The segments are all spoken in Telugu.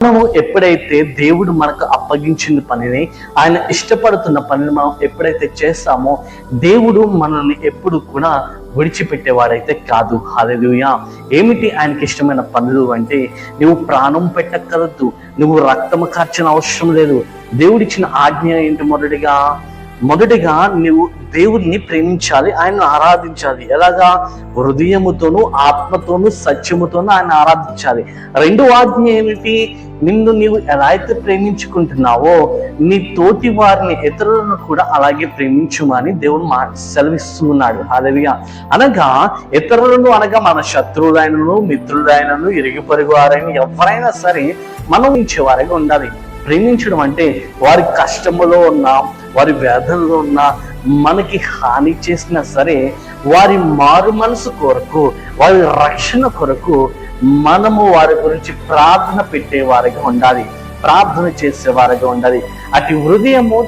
మనము ఎప్పుడైతే దేవుడు మనకు అప్పగించిన పనిని, ఆయన ఇష్టపడుతున్న పనిని మనం ఎప్పుడైతే చేస్తామో దేవుడు మనల్ని ఎప్పుడు కూడా విడిచిపెట్టేవాడైతే కాదు. హల్లెలూయా. ఏమిటి ఆయనకి ఇష్టమైన పనులు అంటే, నువ్వు ప్రాణం పెట్టక్కర్లేదు, నువ్వు రక్తము కార్చిన అవసరం లేదు. దేవుడిచ్చిన ఆజ్ఞ ఏంటి? మొదటిగా నువ్వు దేవుడిని ప్రేమించాలి, ఆయనను ఆరాధించాలి. ఎలాగా? హృదయముతోనూ ఆత్మతోనూ సత్యముతోనూ ఆయన ఆరాధించాలి. రెండవ ఆజ్ఞ ఏమిటి? నిన్ను నీవు ఎలా అయితే ప్రేమించుకుంటున్నావో నీ తోటి వారిని, ఇతరులను కూడా అలాగే ప్రేమించుమని దేవుడు సెలవిస్తూ ఉన్నాడు. హల్లెలూయా. అనగా ఇతరులను అనగా మన శత్రువులైనను, మిత్రులైనను, ఇరుగు పొరుగు వారైనా ఎవరైనా సరే మనం ఇచ్చేవారిగా ఉండాలి. ప్రేమించడం అంటే వారి కష్టములో ఉన్నా, వారి వేదనలో ఉన్నా, మనకి హాని చేసినా సరే వారి మారు మనసు కొరకు, వారి రక్షణ కొరకు మనము వారి గురించి ప్రార్థన పెట్టేవారిగా ఉండాలి, ప్రార్థన చేసేవారిగా ఉండాలి. అటు హృదయము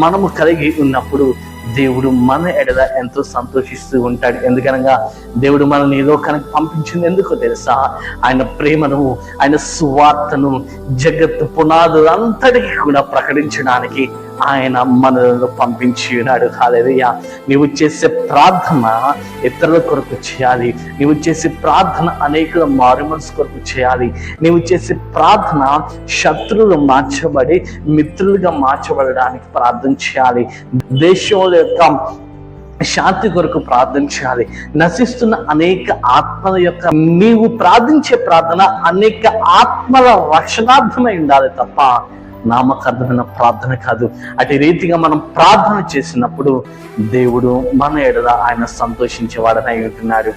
మనము కలిగి ఉన్నప్పుడు దేవుడు మన ఎడల ఎంతో సంతోషిస్తూ ఉంటాడు. ఎందుకనగా దేవుడు మనల్ని ఈ లోకానికి పంపించింది ఎందుకో తెలుసా? ఆయన ప్రేమను, ఆయన సువార్తను జగత్తు పునాదులంతటికీ కూడా ప్రకటించడానికి ఆయన మనలను పంపించి ఉన్నాడు. హల్లెలూయా. నీవు చేసే ప్రార్థన ఇతరుల కొరకు చేయాలి. నీవు చేసే ప్రార్థన అనేకుల మారు మనసు కొరకు చేయాలి. నీవు చేసే ప్రార్థన శత్రువులు మార్చబడి మిత్రులుగా మార్చబడడానికి ప్రార్థన చేయాలి. దేశం యొక్క శాంతి కొరకు ప్రార్థన చేయాలి. నశిస్తున్న అనేక ఆత్మల యొక్క నీవు ప్రార్థించే ప్రార్థన అనేక ఆత్మల రక్షణార్థమై ఉండాలి తప్ప నామకార్థమైన ప్రార్థన కాదు. అటు రీతిగా మనం ప్రార్థన చేసినప్పుడు దేవుడు మన ఎడల ఆయన సంతోషించేవాడనై ఉంటున్నాడు.